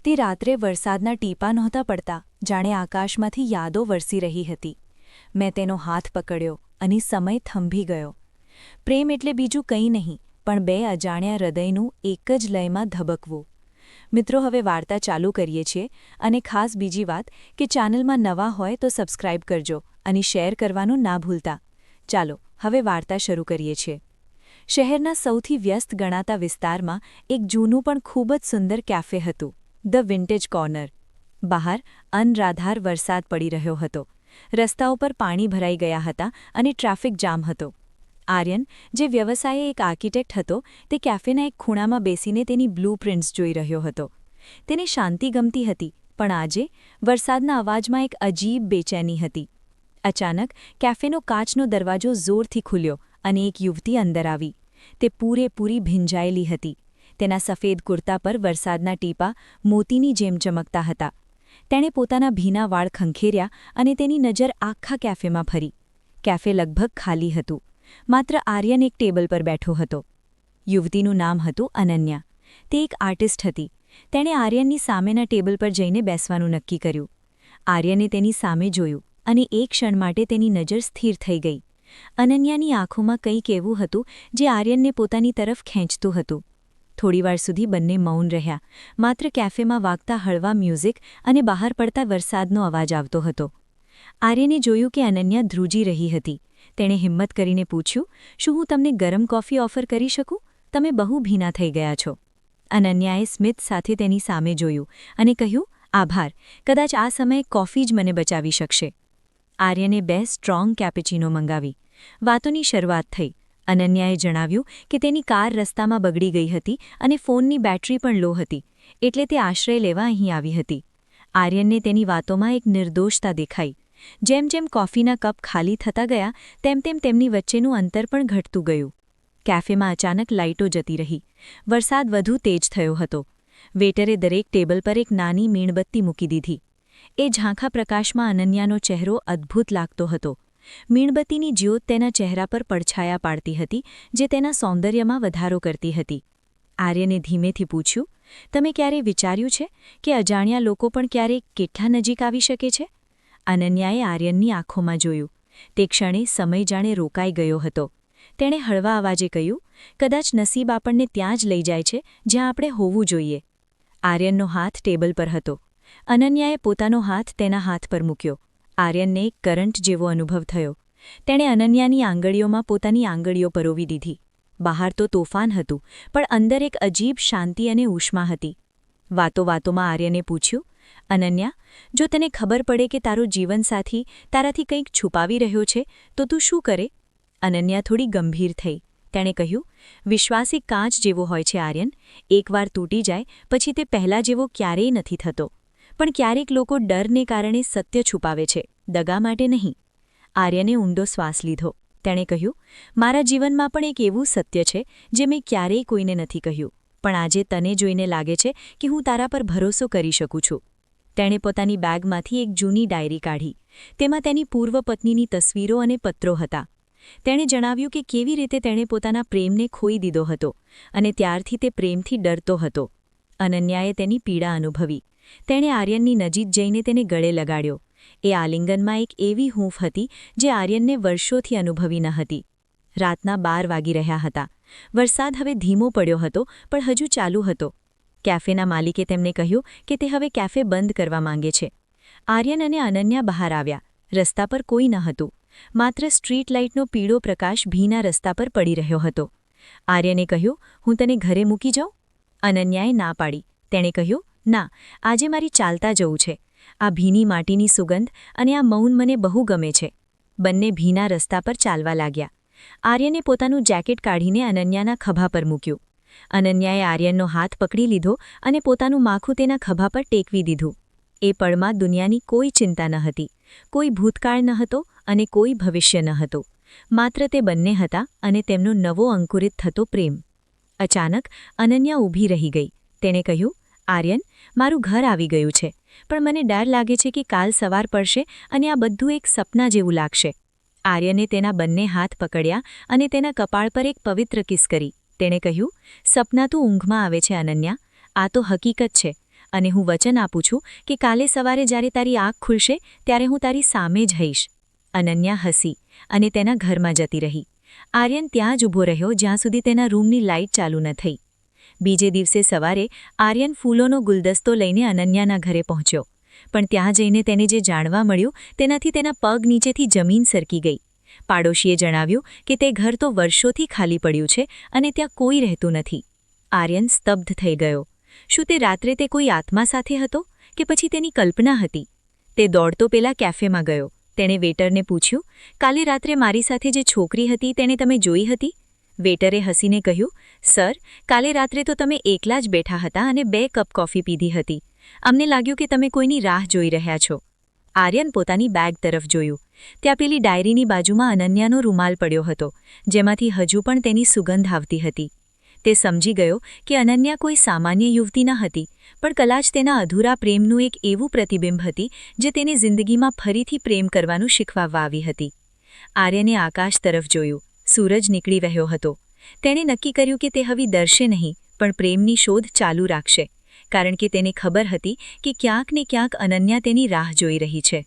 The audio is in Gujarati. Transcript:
તે રાત્રે વરસાદના ટીપાં નહોતા પડતા, જાણે આકાશમાંથી યાદો વરસી રહી હતી. મેં તેનો હાથ પકડ્યો અને સમય થંભી ગયો. પ્રેમ એટલે બીજું કંઈ નહીં, પણ બે અજાણ્યા હૃદયનું એક જ લયમાં ધબકવું. મિત્રો, હવે વાર્તા ચાલુ કરીએ છીએ, અને ખાસ બીજી વાત કે ચેનલમાં નવા હોય તો સબસ્ક્રાઇબ કરજો અને શેર કરવાનું ના ભૂલતા. ચાલો હવે વાર્તા શરૂ કરીએ છીએ. શહેરના સૌથી વ્યસ્ત ગણાતા વિસ્તારમાં એક જૂનું પણ ખૂબ જ સુંદર કેફે હતું, ધ વિન્ટેજ કોર્નર. બહાર અનરાધાર વરસાદ પડી રહ્યો હતો. રસ્તાઓ પર પાણી ભરાઈ ગયા હતા અને ટ્રાફિક જામ હતો. આર્યન, જે વ્યવસાયે એક આર્કિટેક્ટ હતો, તે કેફેના એક ખૂણામાં બેસીને તેની બ્લૂપ્રિન્ટ્સ જોઈ રહ્યો હતો. તેને શાંતિ ગમતી હતી, પણ આજે વરસાદના અવાજમાં એક અજીબ બેચેની હતી. અચાનક કેફેનો કાચનો દરવાજો જોરથી ખુલ્યો અને એક યુવતી અંદર આવી. તે પૂરેપૂરી ભીંજાયેલી હતી. તેના સફેદ કુર્તા પર વરસાદના ટીપાં મોતીની જેમ ચમકતા હતા. તેણે પોતાના ભીના વાળ ખંખેર્યા અને તેની નજર આખા કેફેમાં ફરી. કેફે લગભગ ખાલી હતું. માત્ર આર્યન એક ટેબલ પર બેઠો હતો. યુવતીનું નામ હતું અનન્યા. તે એક આર્ટિસ્ટ હતી. તેણે આર્યનની સામેના ટેબલ પર જઈને બેસવાનું નક્કી કર્યું. આર્યને તેની સામે જોયું અને એક ક્ષણ માટે તેની નજર સ્થિર થઈ ગઈ. અનન્યાની આંખોમાં કંઈક એવું હતું જે આર્યનને પોતાની તરફ ખેંચતું હતું. થોડીવાર સુધી બંને મૌન રહ્યા. માત્ર કેફેમાં વાગતા હળવા મ્યુઝિક અને બહાર પડતા વરસાદનો અવાજ આવતો હતો. આર્યને જોયું કે અનન્યા ધ્રુજી રહી હતી. તેણે હિંમત કરીને પૂછ્યું, શું હું તમને ગરમ કોફી ઓફર કરી શકું? તમે બહુ ભીના થઈ ગયા છો. અનન્યાએ સ્મિત સાથે તેની સામે જોયું અને કહ્યું, આભાર, કદાચ આ સમયે કોફી જ મને બચાવી શકશે. આર્યને 2 સ્ટ્રોંગ કેપેચિનો મંગાવી. વાતોની શરૂઆત થઈ. અનન્યાએ જણાવ્યું કે તેની કાર રસ્તામાં બગડી ગઈ હતી અને ફોનની બેટરી પણ લો હતી, એટલે તે આશ્રય લેવા અહીં આવી હતી. આર્યનને તેની વાતોમાં એક નિર્દોષતા દેખાઈ. જેમ જેમ કોફીના કપ ખાલી થતા ગયા, તેમ તેમ તેમની વચ્ચેનું અંતર પણ ઘટતું ગયું. કેફેમાં અચાનક લાઇટો જતી રહી. વરસાદ વધુ તેજ થયો હતો. વેટરે દરેક ટેબલ પર એક નાની મીણબત્તી મૂકી દીધી. એ ઝાંખા પ્રકાશમાં અનન્યાનો ચહેરો અદ્ભુત લાગતો હતો. મીણબત્તીની જ્યોત તેના ચહેરા પર પડછાયા પાડતી હતી, જે તેના સૌંદર્યમાં વધારો કરતી હતી. આર્યને ધીમેથી પૂછ્યું, તમે ક્યારેય વિચાર્યું છે કે અજાણ્યા લોકો પણ ક્યારેક કેટલા નજીક આવી શકે છે? અનન્યાએ આર્યનની આંખોમાં જોયું. તે ક્ષણે સમય જાણે રોકાઈ ગયો હતો. તેણે હળવા અવાજે કહ્યું, કદાચ નસીબ આપણને ત્યાં જ લઈ જાય છે જ્યાં આપણે હોવું જોઈએ. આર્યનનો હાથ ટેબલ પર હતો. અનન્યાએ પોતાનો હાથ તેના હાથ પર મૂક્યો. આર્યનને એક કરંટ જેવો અનુભવ થયો. તેણે અનન્યાની આંગળીઓમાં પોતાની આંગળીઓ પરોવી દીધી. બહાર તો તોફાન હતું, પણ અંદર એક અજીબ શાંતિ અને ઉષ્મા હતી. વાતોમાં આર્યને પૂછ્યું, અનન્યા, જો તને ખબર પડે કે તારો જીવનસાથી તારાથી કંઈક છુપાવી રહ્યો છે, તો તું શું કરે? અનન્યા થોડી ગંભીર થઈ. તેણે કહ્યું, વિશ્વાસ એક કાચ જેવો હોય છે આર્યન. એકવાર તૂટી જાય પછી તે પહેલા જેવો ક્યારેય નથી થતો. પણ ક્યારેક લોકો ડરને કારણે સત્ય છુપાવે છે, દગા માટે નહીં. આર્યને ઊંડો શ્વાસ લીધો. તેણે કહ્યું, મારા જીવનમાં પણ એક એવું સત્ય છે જે મેં ક્યારેય કોઈને નથી કહ્યું, પણ આજે તને જોઈને લાગે છે કે હું તારા પર ભરોસો કરી શકું છું. તેણે પોતાની બેગમાંથી એક જૂની ડાયરી કાઢી. તેમાં તેની પૂર્વ પત્નીની તસવીરો અને પત્રો હતા. તેણે જણાવ્યું કે કેવી રીતે તેણે પોતાના પ્રેમને ખોઈ દીધો હતો અને ત્યારથી તે પ્રેમથી ડરતો હતો. અનન્યાએ તેની પીડા અનુભવી. તેણે આર્યનની નજીક જઈને તેને ગળે લગાડ્યો. એ આલિંગનમાં એક એવી હૂંફ હતી જે આર્યનને વર્ષોથી અનુભવી ન હતી. રાતના 12 વાગી રહ્યા હતા. વરસાદ હવે ધીમો પડ્યો હતો, પણ હજુ ચાલુ હતો. કેફેના માલિકે તેમને કહ્યું કે તે હવે કેફે બંધ કરવા માંગે છે. આર્યન અને અનન્યા બહાર આવ્યા. રસ્તા પર કોઈ ન હતું. માત્ર સ્ટ્રીટ લાઇટનો પીળો પ્રકાશ ભીના રસ્તા પર પડી રહ્યો હતો. આર્યને કહ્યું, હું તને ઘરે મૂકી જાઉં? અનન્યાએ ના પાડી. તેણે કહ્યું, ના, આજે મારી ચાલતા જવું છે. આ ભીની માટીની સુગંધ અને આ મૌન મને બહુ ગમે છે. બંને ભીના રસ્તા પર ચાલવા લાગ્યા. આર્યને પોતાનું જેકેટ કાઢીને અનન્યાના ખભા પર મૂક્યું. અનન્યાએ આર્યનનો હાથ પકડી લીધો અને પોતાનું માથું તેના ખભા પર ટેકવી દીધું. એ પળમાં દુનિયાની કોઈ ચિંતા ન હતી. કોઈ ભૂતકાળ ન હતો અને કોઈ ભવિષ્ય ન હતો. માત્ર તે બંને હતા અને તેમનો નવો અંકુરિત થતો પ્રેમ. અચાનક અનન્યા ઊભી રહી ગઈ. તેણે કહ્યું, આર્યન, મારું ઘર આવી ગયું છે, પણ મને ડર લાગે છે કે કાલ સવાર પડશે અને આ બધું એક સપના જેવું લાગશે. આર્યને તેના બંને હાથ પકડ્યા અને તેના કપાળ પર એક પવિત્ર કિસ કરી. તેણે કહ્યું, સપના તો ઊંઘમાં આવે છે અનન્યા, આ તો હકીકત છે. અને હું વચન આપું છું કે કાલે સવારે જ્યારે તારી આંખ ખુલશે ત્યારે હું તારી સામે જ હઈશ. અનન્યા હસી અને તેના ઘરમાં જતી રહી. આર્યન ત્યાં જ ઊભો રહ્યો જ્યાં સુધી તેના રૂમની લાઇટ ચાલુ ન થઈ. બીજે દિવસે સવારે આર્યન ફૂલોનો ગુલદસ્તો લઈને અનન્યાના ઘરે પહોંચ્યો, પણ ત્યાં જઈને તેને જે જાણવા મળ્યું તેનાથી તેના પગ નીચેથી જમીન સરકી ગઈ. પાડોશીએ જણાવ્યું કે તે ઘર તો વર્ષોથી ખાલી પડ્યું છે અને ત્યાં કોઈ રહેતું નથી. આર્યન સ્તબ્ધ થઈ ગયો. શું તે રાત્રે તે કોઈ આત્મા સાથે હતો કે પછી તેની કલ્પના હતી? તે દોડતો પેલા કેફેમાં ગયો. તેણે વેટરને પૂછ્યું, કાલે રાત્રે મારી સાથે જે છોકરી હતી તેને તમે જોઈ હતી? વેટરે હસીને કહ્યું, સર, કાલે રાત્રે તો તમે એકલા જ બેઠા હતા અને 2 કપ કોફી પીધી હતી. અમને લાગ્યું કે તમે કોઈની રાહ જોઈ રહ્યા છો. આર્યન પોતાની બેગ તરફ જોયું. ત્યાં પેલી ડાયરીની બાજુમાં અનન્યાનો રૂમાલ પડ્યો હતો, જેમાંથી હજુ પણ તેની સુગંધ આવતી હતી. તે સમજી ગયો કે અનન્યા કોઈ સામાન્ય યુવતી ન હતી, પણ કદાચ તેના અધૂરા પ્રેમનું એક એવું પ્રતિબિંબ હતી જે તેને જિંદગીમાં ફરીથી પ્રેમ કરવાનું શીખવાડવા આવી હતી. આર્યને આકાશ તરફ જોયું. સૂરજ નીકળી રહ્યો હતો. તેણે નક્કી કર્યું કે તે હવે ડરશે નહીં, પણ પ્રેમની શોધ ચાલુ રાખશે, કારણ કે તેને ખબર હતી કે ક્યાંક ને ક્યાંક અનન્યા તેની રાહ જોઈ રહી છે.